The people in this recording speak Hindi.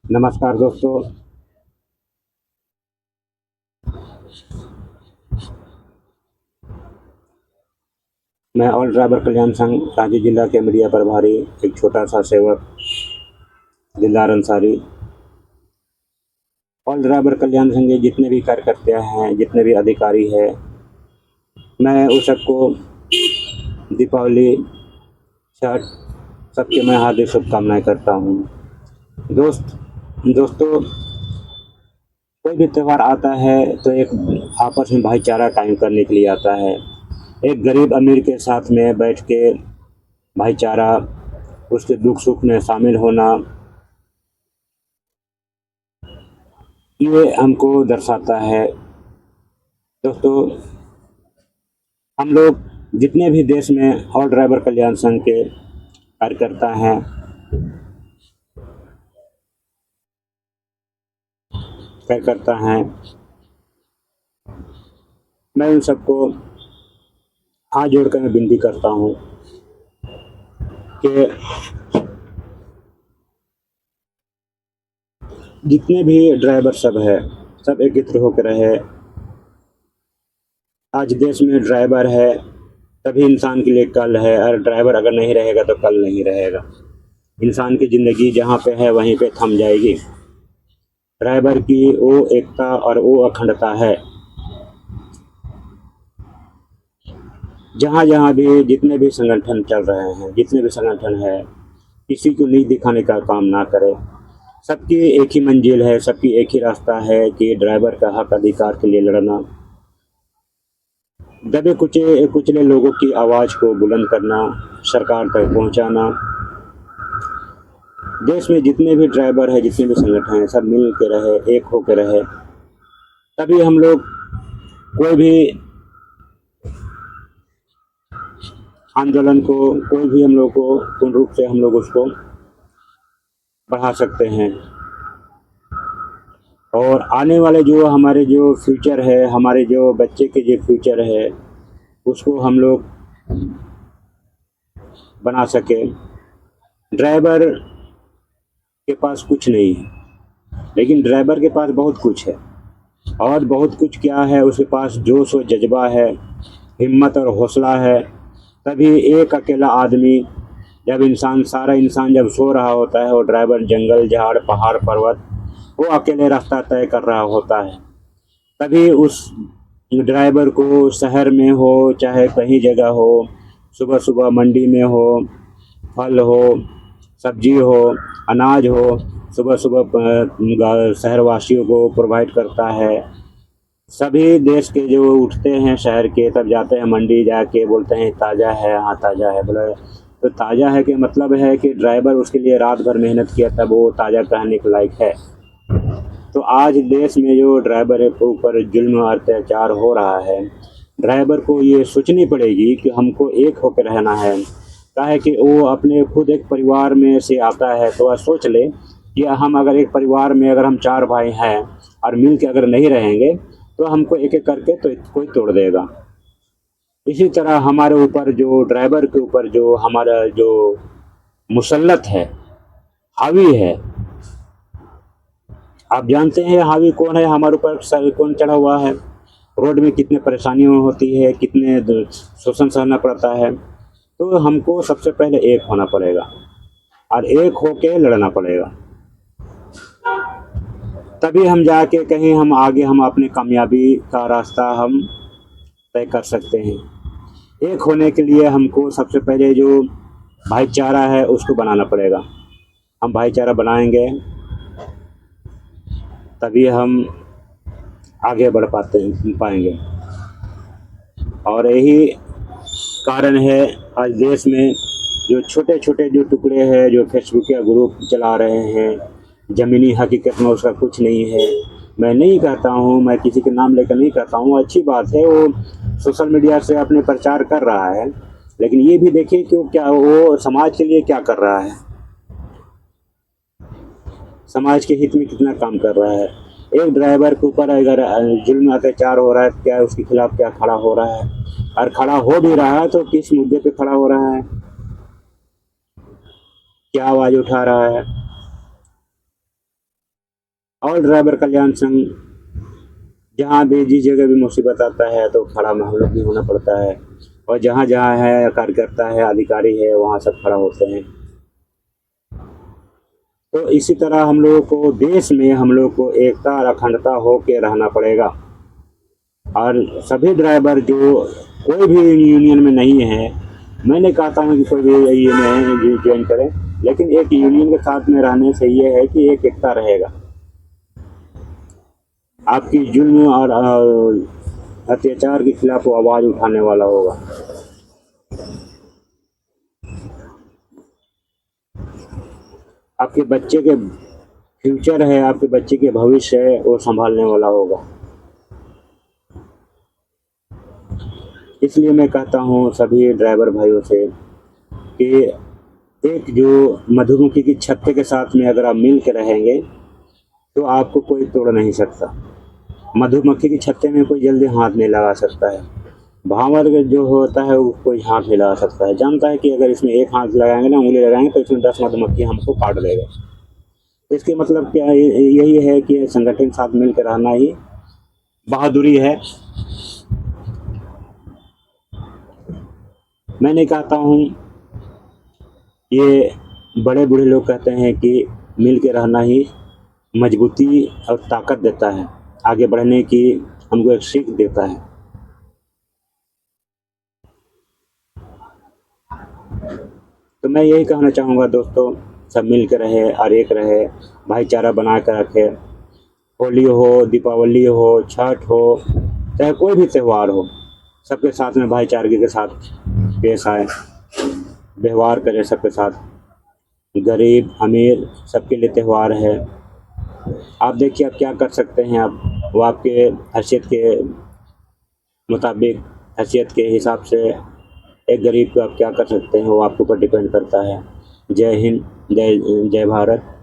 नमस्कार दोस्तों। मैं ऑल ड्राइवर कल्याण संघ रांची जिला के मीडिया प्रभारी, एक छोटा सा सेवक दिलदार अंसारी। ऑल ड्राइवर कल्याण संघ के जितने भी कार्यकर्ता हैं, जितने भी अधिकारी हैं, मैं उन सबको दीपावली, छठ, सबके मैं हार्दिक शुभकामनाएं करता हूँ। दोस्तों, कोई भी त्यौहार आता है तो एक आपस में भाईचारा कायम करने के लिए आता है। एक गरीब अमीर के साथ में बैठ के भाईचारा, उसके दुख सुख में शामिल होना, ये हमको दर्शाता है। दोस्तों, हम लोग जितने भी देश में ऑल ड्राइवर कल्याण संघ के कार्यकर्ता हैं, मैं उन सबको हाथ जोड़कर मैं विनती करता हूँ कि जितने भी ड्राइवर सब है, सब एकत्र होकर रहे। आज देश में ड्राइवर है तभी इंसान के लिए कल है, और ड्राइवर अगर नहीं रहेगा तो कल नहीं रहेगा। इंसान की ज़िंदगी जहाँ पे है वहीं पे थम जाएगी। ड्राइवर की वो एकता और वो अखंडता है। जहाँ जहाँ भी जितने भी संगठन चल रहे हैं, जितने भी संगठन है, किसी को नीच दिखाने का काम ना करे। सबकी एक ही मंजिल है, सबकी एक ही रास्ता है कि ड्राइवर का हक अधिकार के लिए लड़ना, दबे कुचले लोगों की आवाज़ को बुलंद करना, सरकार तक पहुंचाना। देश में जितने भी ड्राइवर है, जितने भी संगठन हैं, सब मिल के रहे, एक हो के रहे, तभी हम लोग कोई भी आंदोलन को, कोई भी हम लोग को पूर्ण रूप से हम लोग उसको बढ़ा सकते हैं। और आने वाले जो हमारे जो फ्यूचर है, हमारे जो बच्चे के जो फ्यूचर है, उसको हम लोग बना सके। ड्राइवर के पास कुछ नहीं है, लेकिन ड्राइवर के पास बहुत कुछ है। और बहुत कुछ क्या है, उसके पास जोश और जज्बा है, हिम्मत और हौसला है। तभी एक अकेला आदमी, जब सारा इंसान जब सो रहा होता है, और ड्राइवर जंगल झाड़ पहाड़ पर्वत वो अकेले रास्ता तय कर रहा होता है, तभी उस ड्राइवर को शहर में हो चाहे कहीं जगह हो, सुबह सुबह मंडी में हो, फल हो, सब्जी हो, अनाज हो, सुबह सुबह शहरवासियों को प्रोवाइड करता है। सभी देश के जो उठते हैं शहर के, तब जाते हैं मंडी, जाके बोलते हैं ताज़ा है, हाँ ताज़ा है। बोले तो ताज़ा है के मतलब है कि ड्राइवर उसके लिए रात भर मेहनत किया तब वो ताज़ा कहने के लायक है। तो आज देश में जो ड्राइवर के ऊपर जुल्म अत्याचार हो रहा है, ड्राइवर को ये सोचनी पड़ेगी कि हमको एक होकर रहना है। काहे कि वो अपने खुद एक परिवार में से आता है, तो वह सोच ले कि हम अगर एक परिवार में अगर हम 4 भाई हैं और मिल के अगर नहीं रहेंगे तो हमको एक एक करके तो कोई तोड़ देगा। इसी तरह हमारे ऊपर जो ड्राइवर के ऊपर जो हमारा जो मुसल्लत है, हावी है, आप जानते हैं हावी कौन है, हमारे ऊपर कौन चढ़ा हुआ है। रोड में कितने परेशानियाँ होती है, कितने शोषण सहना पड़ता है। तो हमको सबसे पहले एक होना पड़ेगा और एक होके लड़ना पड़ेगा, तभी हम जाके कहीं हम आगे हम अपने कामयाबी का रास्ता हम तय कर सकते हैं। एक होने के लिए हमको सबसे पहले जो भाईचारा है उसको बनाना पड़ेगा। हम भाईचारा बनाएंगे तभी हम आगे बढ़ पाएंगे। और यही कारण है आज देश में जो छोटे छोटे जो टुकड़े हैं, जो फेसबुक या ग्रुप चला रहे हैं, ज़मीनी हकीकत में उसका कुछ नहीं है। मैं नहीं कहता हूँ, मैं किसी के नाम लेकर नहीं कहता हूँ, अच्छी बात है, वो सोशल मीडिया से अपने प्रचार कर रहा है, लेकिन ये भी देखिए कि वो समाज के लिए क्या कर रहा है, समाज के हित में कितना काम कर रहा है। एक ड्राइवर के ऊपर अगर जुल्म अत्याचार हो रहा है, क्या उसके खिलाफ क्या खड़ा हो रहा है, और खड़ा हो भी रहा है तो किस मुद्दे पे खड़ा हो रहा है, क्या आवाज़ उठा रहा है। ऑल ड्राइवर कल्याण संघ, जहाँ भी जिस जगह भी मुसीबत आता है तो खड़ा हम लोग भी होना पड़ता है, और जहाँ जहाँ है कार्यकर्ता है, अधिकारी है, वहाँ सब खड़ा होते हैं। तो इसी तरह हम लोगों को देश में हम लोग को एकता और अखंडता हो के रहना पड़ेगा। और सभी ड्राइवर जो कोई भी यूनियन में नहीं है, मैं नहीं कहता हूँ कि कोई भी यूनियन में ज्वाइन करें, लेकिन एक यूनियन के साथ में रहने से ये है कि एक एकता रहेगा। आपकी जुल्म और अत्याचार के खिलाफ वो आवाज़ उठाने वाला होगा। आपके बच्चे के फ्यूचर है, आपके बच्चे के भविष्य है, वो संभालने वाला होगा। इसलिए मैं कहता हूँ सभी ड्राइवर भाइयों से कि एक जो मधुमक्खी की छत्ते के साथ में अगर आप मिल के रहेंगे तो आपको कोई तोड़ नहीं सकता। मधुमक्खी की छत्ते में कोई जल्दी हाथ नहीं लगा सकता है। भांवर जो होता है वो कोई हाथ नहीं लगा सकता है, जानता है कि अगर इसमें एक हाथ लगाएंगे ना, उंगली लगाएंगे तो इसमें 10 मधुमक्खी हमको काट देगा। तो इसके मतलब क्या है, यही है कि संगठन साथ मिलकर रहना ही बहादुरी है। मैं नहीं कहता हूँ, ये बड़े बूढ़े लोग कहते हैं कि मिल के रहना ही मजबूती और ताकत देता है, आगे बढ़ने की हमको एक सीख देता है। तो मैं यही कहना चाहूँगा दोस्तों, सब मिल के रहे और एक रहे, भाईचारा बना कर रखे। होली हो, दीपावली हो, छठ हो, चाहे कोई भी त्यौहार हो, सबके साथ में भाईचारे के साथ पेश आए, व्यवहार करें सबके साथ। गरीब अमीर सबके लिए त्यौहार है। आप देखिए आप क्या कर सकते हैं, आप वो आपके हैसियत के मुताबिक, हैसियत के हिसाब से एक गरीब को आप क्या कर सकते हैं, वो आपके ऊपर डिपेंड करता है। जय हिंद, जय जय भारत।